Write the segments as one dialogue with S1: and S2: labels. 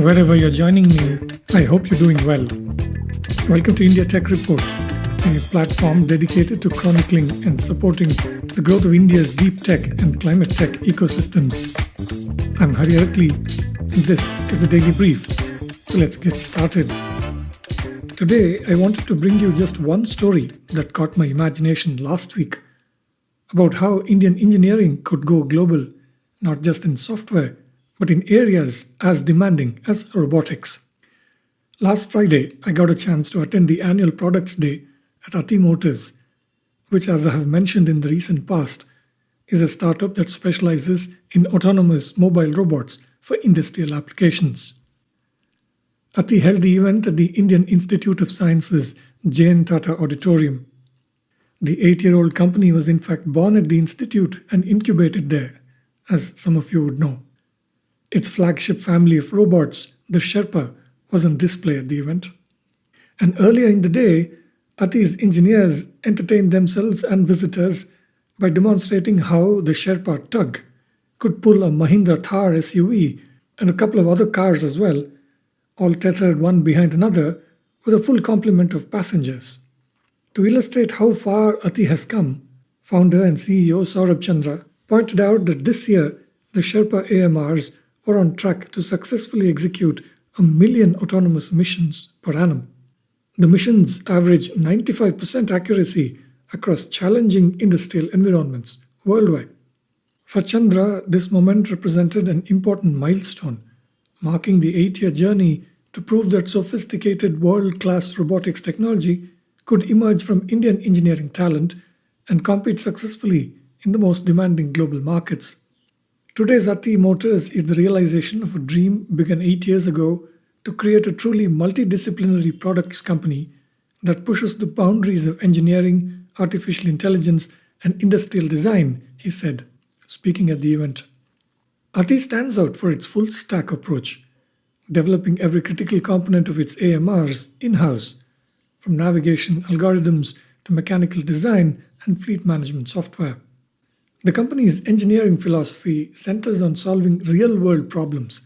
S1: Wherever you're joining me, I hope you're doing well. Welcome to India Tech Report, a platform dedicated to chronicling and supporting the growth of India's deep tech and climate tech ecosystems. I'm Hari Arakli, and this is the Daily Brief. So let's get started. Today, I wanted to bring you just one story that caught my imagination last week about how Indian engineering could go global, not just in software, but in areas as demanding as robotics. Last Friday, I got a chance to attend the annual Products Day at Ati Motors, which, as I have mentioned in the recent past, is a startup that specializes in autonomous mobile robots for industrial applications. Ati held the event at the Indian Institute of Sciences Tata Auditorium. The 8-year-old company was in fact born at the institute and incubated there, as some of you would know. Its flagship family of robots, the Sherpa, was on display at the event. And earlier in the day, Ati's engineers entertained themselves and visitors by demonstrating how the Sherpa Tug could pull a Mahindra Thar SUV and a couple of other cars as well, all tethered one behind another with a full complement of passengers. To illustrate how far Ati has come, founder and CEO Saurabh Chandra pointed out that this year the Sherpa AMRs were on track to successfully execute 1 million autonomous missions per annum. The missions average 95% accuracy across challenging industrial environments worldwide. For Chandra, this moment represented an important milestone, marking the 8-year journey to prove that sophisticated world-class robotics technology could emerge from Indian engineering talent and compete successfully in the most demanding global markets. Today's Ati Motors is the realization of a dream begun 8 years ago to create a truly multidisciplinary products company that pushes the boundaries of engineering, artificial intelligence, and industrial design, he said, speaking at the event. Ati stands out for its full stack approach, developing every critical component of its AMRs in-house, from navigation algorithms to mechanical design and fleet management software. The company's engineering philosophy centers on solving real-world problems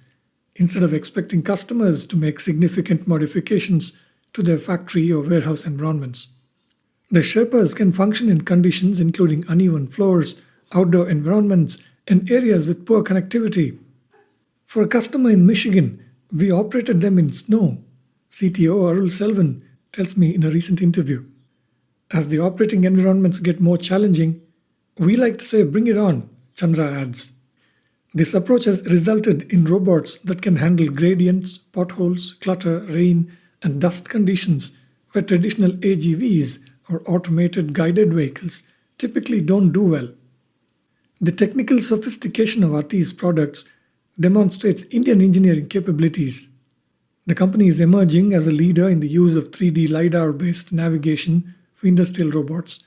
S1: instead of expecting customers to make significant modifications to their factory or warehouse environments. The Sherpas can function in conditions including uneven floors, outdoor environments, and areas with poor connectivity. For a customer in Michigan, we operated them in snow, CTO Arul Selvan tells me in a recent interview. As the operating environments get more challenging, we like to say, bring it on, Chandra adds. This approach has resulted in robots that can handle gradients, potholes, clutter, rain, and dust conditions where traditional AGVs or automated guided vehicles typically don't do well. The technical sophistication of Ati's products demonstrates Indian engineering capabilities. The company is emerging as a leader in the use of 3D LiDAR-based navigation for industrial robots,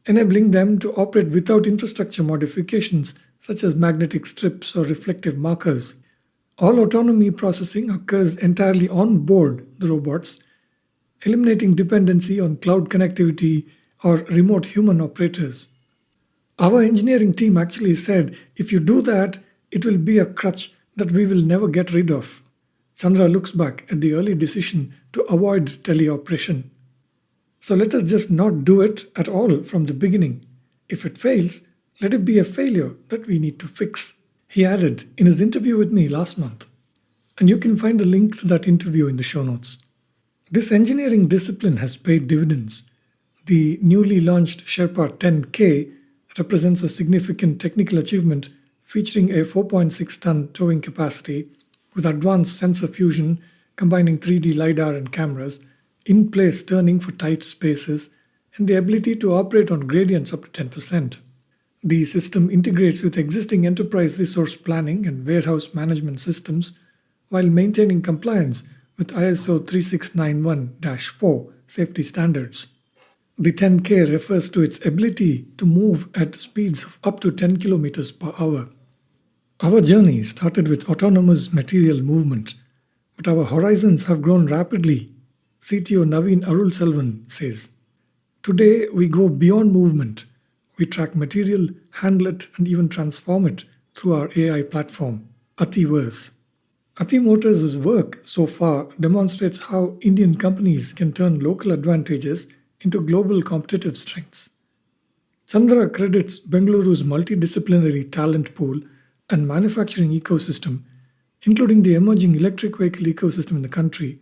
S1: enabling them to operate without infrastructure modifications such as magnetic strips or reflective markers. All autonomy processing occurs entirely on board the robots, eliminating dependency on cloud connectivity or remote human operators. Our engineering team actually said, if you do that, it will be a crutch that we will never get rid of. Chandra looks back at the early decision to avoid teleoperation. So let us just not do it at all from the beginning. If it fails, let it be a failure that we need to fix, he added in his interview with me last month. And you can find a link to that interview in the show notes. This engineering discipline has paid dividends. The newly launched Sherpa 10K represents a significant technical achievement featuring a 4.6-ton towing capacity with advanced sensor fusion combining 3D LiDAR and cameras, in-place turning for tight spaces, and the ability to operate on gradients up to 10%. The system integrates with existing enterprise resource planning and warehouse management systems while maintaining compliance with ISO 3691-4 safety standards. The 10K refers to its ability to move at speeds of up to 10 kilometers per hour. Our journey started with autonomous material movement, but our horizons have grown rapidly, CTO Naveen Arul Selvan says. Today, we go beyond movement. We track material, handle it, and even transform it through our AI platform, Ativerse. Ati Motors' work so far demonstrates how Indian companies can turn local advantages into global competitive strengths. Chandra credits Bengaluru's multidisciplinary talent pool and manufacturing ecosystem, including the emerging electric vehicle ecosystem in the country,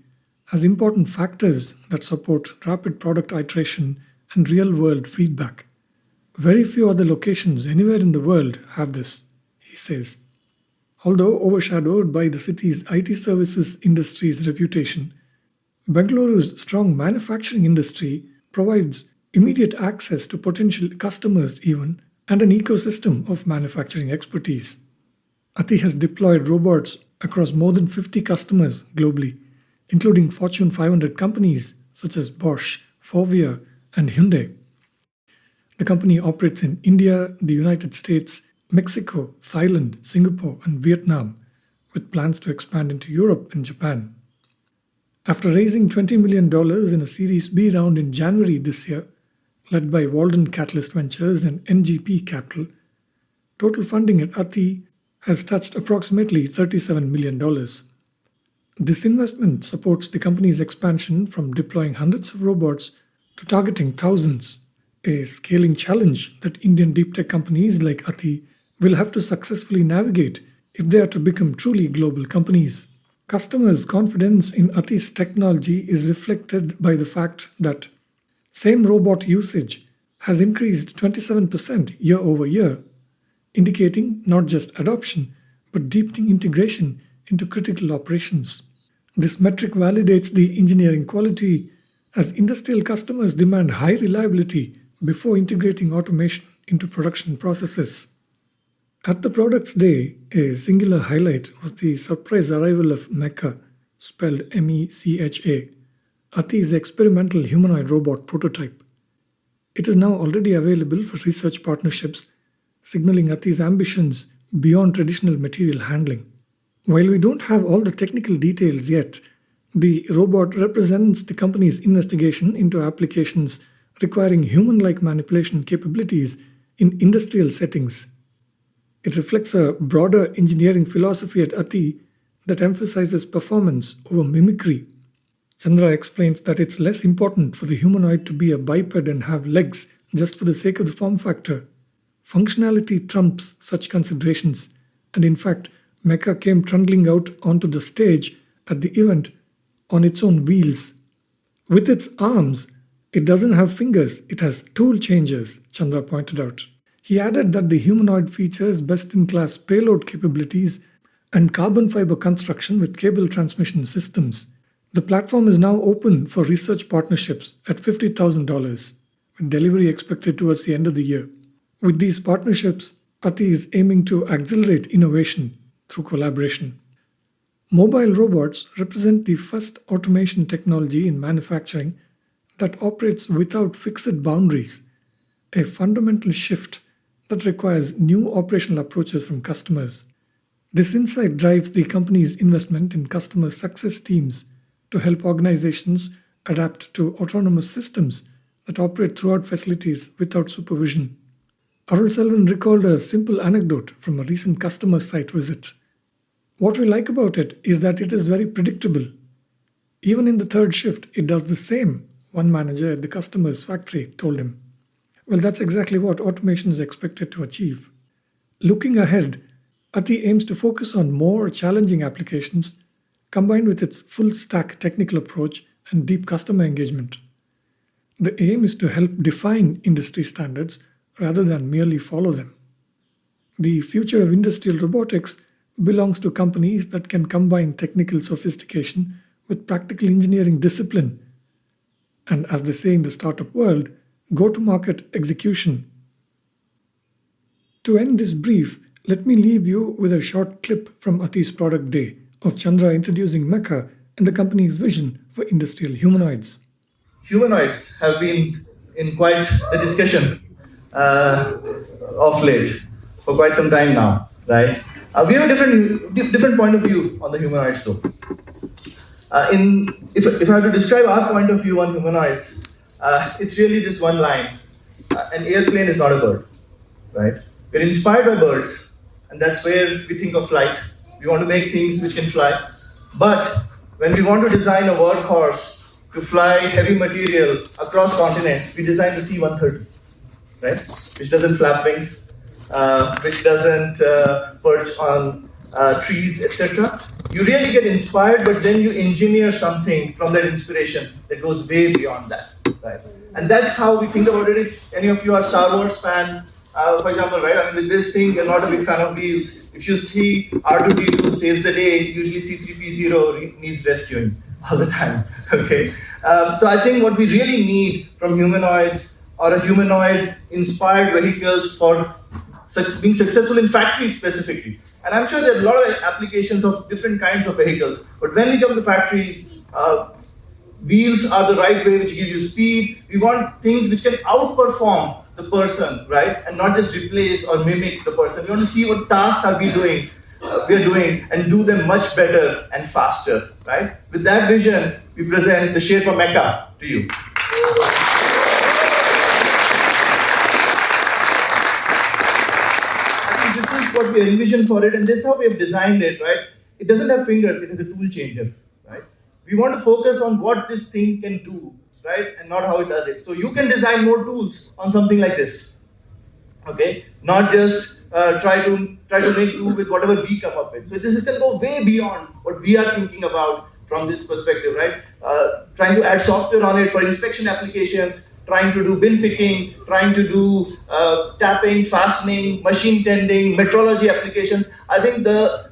S1: as important factors that support rapid product iteration and real world feedback. Very few other locations anywhere in the world have this, he says. Although overshadowed by the city's IT services industry's reputation, Bengaluru's strong manufacturing industry provides immediate access to potential customers, even, and an ecosystem of manufacturing expertise. Ati has deployed robots across more than 50 customers globally, including Fortune 500 companies such as Bosch, Forvia, and Hyundai. The company operates in India, the United States, Mexico, Thailand, Singapore, and Vietnam, with plans to expand into Europe and Japan. After raising $20 million in a Series B round in January this year, led by Walden Catalyst Ventures and NGP Capital, total funding at Ati has touched approximately $37 million. This investment supports the company's expansion from deploying hundreds of robots to targeting thousands, a scaling challenge that Indian deep tech companies like Ati will have to successfully navigate if they are to become truly global companies. Customers' confidence in Ati's technology is reflected by the fact that same robot usage has increased 27% year over year, indicating not just adoption but deepening integration into critical operations. This metric validates the engineering quality as industrial customers demand high reliability before integrating automation into production processes. At the Products Day, a singular highlight was the surprise arrival of Mecha, spelled MECHA, Ati's experimental humanoid robot prototype. It is now already available for research partnerships, signaling Ati's ambitions beyond traditional material handling. While we don't have all the technical details yet, the robot represents the company's investigation into applications requiring human-like manipulation capabilities in industrial settings. It reflects a broader engineering philosophy at Ati that emphasizes performance over mimicry. Chandra explains that it's less important for the humanoid to be a biped and have legs just for the sake of the form factor. Functionality trumps such considerations, and in fact, Mecha came trundling out onto the stage at the event on its own wheels. With its arms, it doesn't have fingers, it has tool changers, Chandra pointed out. He added that the humanoid features best-in-class payload capabilities and carbon fiber construction with cable transmission systems. The platform is now open for research partnerships at $50,000, with delivery expected towards the end of the year. With these partnerships, Ati is aiming to accelerate innovation through collaboration. Mobile robots represent the first automation technology in manufacturing that operates without fixed boundaries, a fundamental shift that requires new operational approaches from customers. This insight drives the company's investment in customer success teams to help organizations adapt to autonomous systems that operate throughout facilities without supervision. Arul Selvan recalled a simple anecdote from a recent customer site visit. What we like about it is that it is very predictable. Even in the third shift, it does the same, one manager at the customer's factory told him. Well, that's exactly what automation is expected to achieve. Looking ahead, Ati aims to focus on more challenging applications combined with its full-stack technical approach and deep customer engagement. The aim is to help define industry standards rather than merely follow them. The future of industrial robotics belongs to companies that can combine technical sophistication with practical engineering discipline, and as they say in the startup world, go-to-market execution. To end this brief, let me leave you with a short clip from Ati's Product Day of Chandra introducing Mecha and the company's vision for industrial humanoids.
S2: Humanoids have been in quite the discussion of late for quite some time now, right? We have a different point of view on the humanoids, though. If I have to describe our point of view on humanoids, it's really this one line: an airplane is not a bird, right? We're inspired by birds, and that's where we think of flight. We want to make things which can fly. But when we want to design a workhorse to fly heavy material across continents, we design the C-130, right? Which doesn't flap wings, which doesn't perch on trees, etc. You really get inspired, but then you engineer something from that inspiration that goes way beyond that, right? And that's how we think about it. If any of you are Star Wars fan, for example, right? I mean, with this thing, you're not a big fan of wheels. If you see R2-D2 saves the day, usually C-3PO needs rescuing all the time, okay? So I think what we really need from humanoids or a humanoid-inspired vehicles for being successful in factories specifically. And I'm sure there are a lot of applications of different kinds of vehicles, but when we come to factories, wheels are the right way which give you speed. We want things which can outperform the person, right? And not just replace or mimic the person. We want to see what tasks are we are doing and do them much better and faster, right? With that vision, we present the Sherpa Mecca to you. This is what we envision for it, and this is how we have designed it, right? It doesn't have fingers, it is a tool changer, right? We want to focus on what this thing can do, right? And not how it does it. So you can design more tools on something like this, okay? Not just try to make do with whatever we come up with. So this is going to go way beyond what we are thinking about from this perspective, right? Trying to add software on it for inspection applications, trying to do bin picking, trying to do tapping, fastening, machine tending, metrology applications. I think the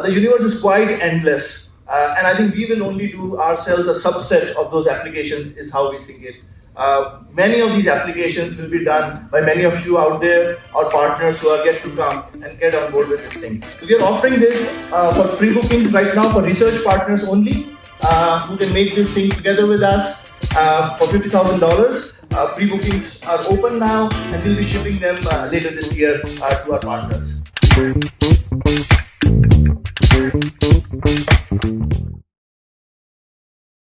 S2: universe is quite endless. And I think we will only do ourselves a subset of those applications is how we think it. Many of these applications will be done by many of you out there, or partners who are yet to come and get on board with this thing. So we are offering this for pre-bookings right now for research partners only, who can make this thing together with us for $50,000. Pre-bookings are open now, and we'll be shipping them later this year to our partners.